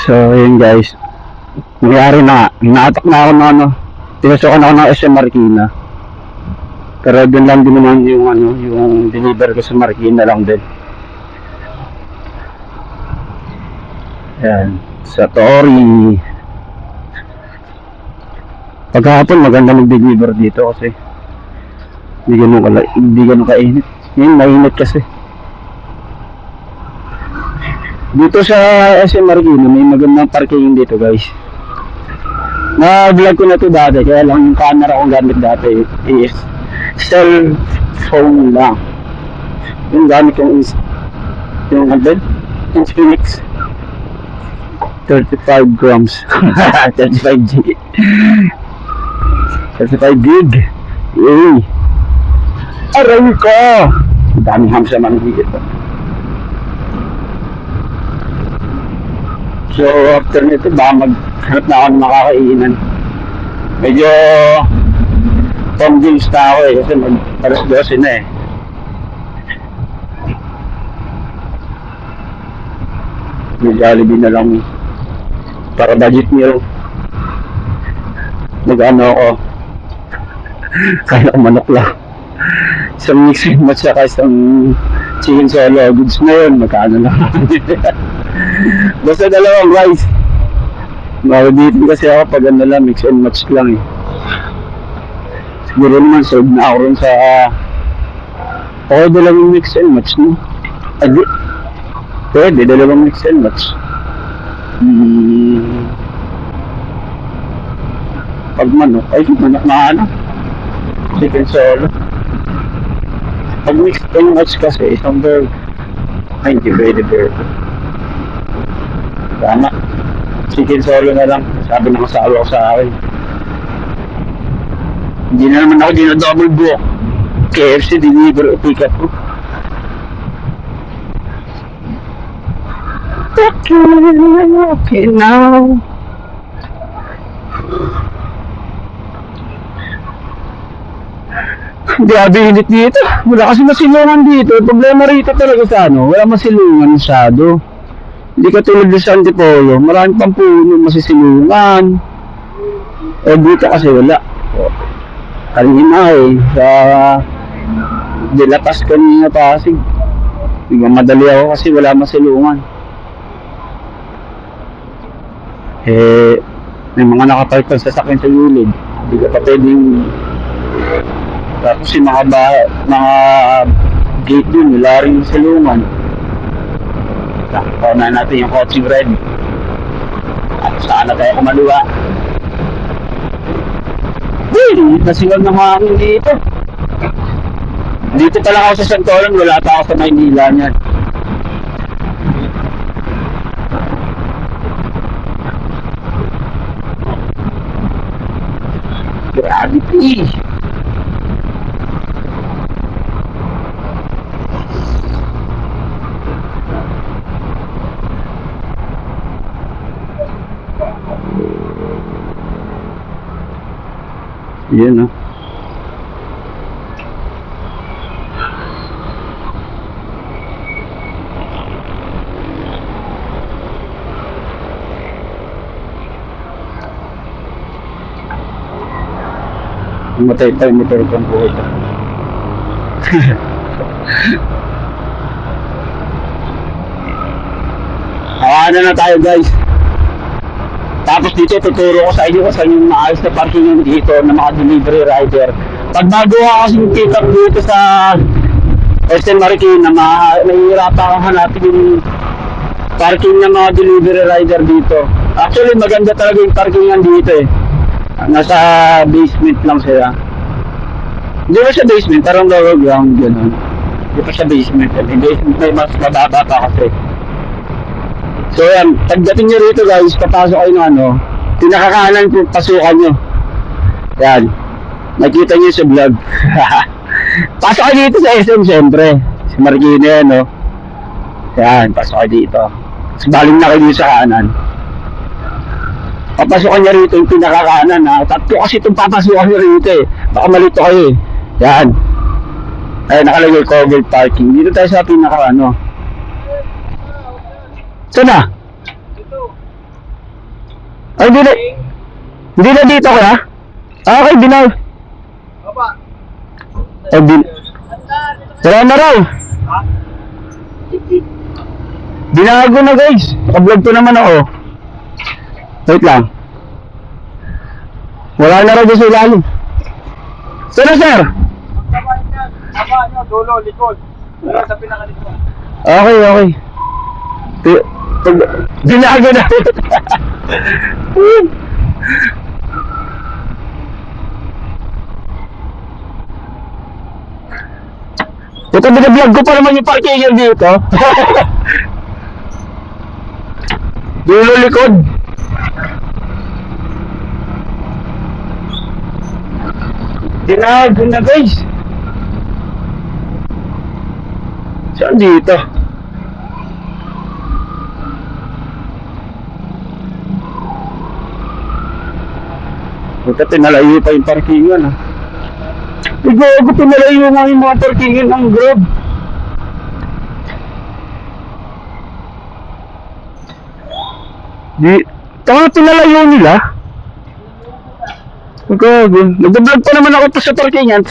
So, yun guys. Nangyari na nga. Naatak na ako ng ano. Tinusukan ako ng SM Marikina. Pero doon lang din naman yung ano, yung deliver ko sa Marikina lang din. Ayan. Sa Tori. Pagkahapon maganda mag-deliver dito kasi hindi ganun kainit. Ngayon mainit kasi. Dito sa SM Marikina may magandang parking dito guys. Na-vlog ko na to dati, kaya lang yung camera kong gamit dati is cellphone lang. Yung gamit kong is yung Infinix 35 grams 35 G 35 gig. Yay! Aray ko! Daming ham sa manhigit. So after nito baka maghanap na ako ng makakainan. Medyo convinced na ako kasi alas 12 na eh. May Jollibee na lang para budget meal. Nag-ano ako kaya manok lang. Isang mix and match saka isang chicken solo goods na yun, magkano lang. Basta dalawang rice. Makabitin kasi ako pag ano lang, mix and match lang eh. Siguro naman serve na ako rin sa dalawang mix and match no? Adi, pwede dalawang mix and match. Pag manok, ay manok na ano, chicken solo. Pag mix and match kasi isang burger, ay hindi pwede burger. Tama, chicken solo na lang, sabi ng asawa ko sa akin. Hindi na naman ako double book. KFC deliver o pick up ko. Okay now. Grabe init dito. Wala kasi masilungan dito. Problema rito talaga sa ano, wala masilungan masyado. Hindi ka tulad sa Antipolo, maraming pang puno masisilungan. Dito kasi wala. Kanina eh, sa Dilatas kanina Pasig. Biglang madali ako kasi wala masilungan. May mga nakapark sa sasakyan sa gilid. Hindi ka pa pwedeng. Tapos yung mga gate dun, wala rin silungan. Nakakaw na natin yung coaching red. At saan na tayo kumaliwa. Nasingaw ng hangin dito. Dito pa lang ako sa Santolan, wala pa ako sa Maynila niyan. Gravity. Yan ah. Matay tayo motor kang buhay. Ano na tayo guys. Tapos dito tuturo ko sa inyo kung saan yung maayos na parking dito na mga delivery rider. Pag magawa kasi yung pick up dito sa SM Marikina, mahihirapan akong hanapin yung parking ng mga delivery rider dito. Actually maganda talaga yung parkingan dito eh. Nasa basement lang sila. Hindi pa siya basement, parang lower ground gano'n. Hindi pa siya basement. Yung basement may mas mababa pa kasi. So yan, pagdating nyo rito guys, papasok kayo ng ano, pinakakanan po pasukan nyo. Yan, nakita nyo sa vlog. Pasok kayo dito sa SM syempre. Si Marikina yan no. Yan, pasok kayo dito. Tapos baling na kayo dito sa kanan. Papasukan niya rito yung pinakakanan ha. Tatlo kasi itong papasukan niya rito eh. Baka malito kayo eh. Yan. Ay nakalagay covered parking. Dito tayo sa pinaka ano. Saan na? Ay, hindi na dito ka na? Ah, okay, binaw. Ay, wala na raw. Binago na guys. Naka-vlog to naman ako. Wait lang. Wala na raw sa ilalim. Saan na, sir? Haba nyo, dulo, likod. Wala sa pinakalikod. Okay, okay. Binago na. Ito, binablog ko pa naman yung parking dito. Dulo likod. Binago na guys. Saan dito? Buta pinalayo pa yung parkingan ah. Igogo pinalayo nga yung mga parkingan ng Grab. Tanga pinalayo nila. Igogo. Nag-vlog pa naman ako pa sa parkingan.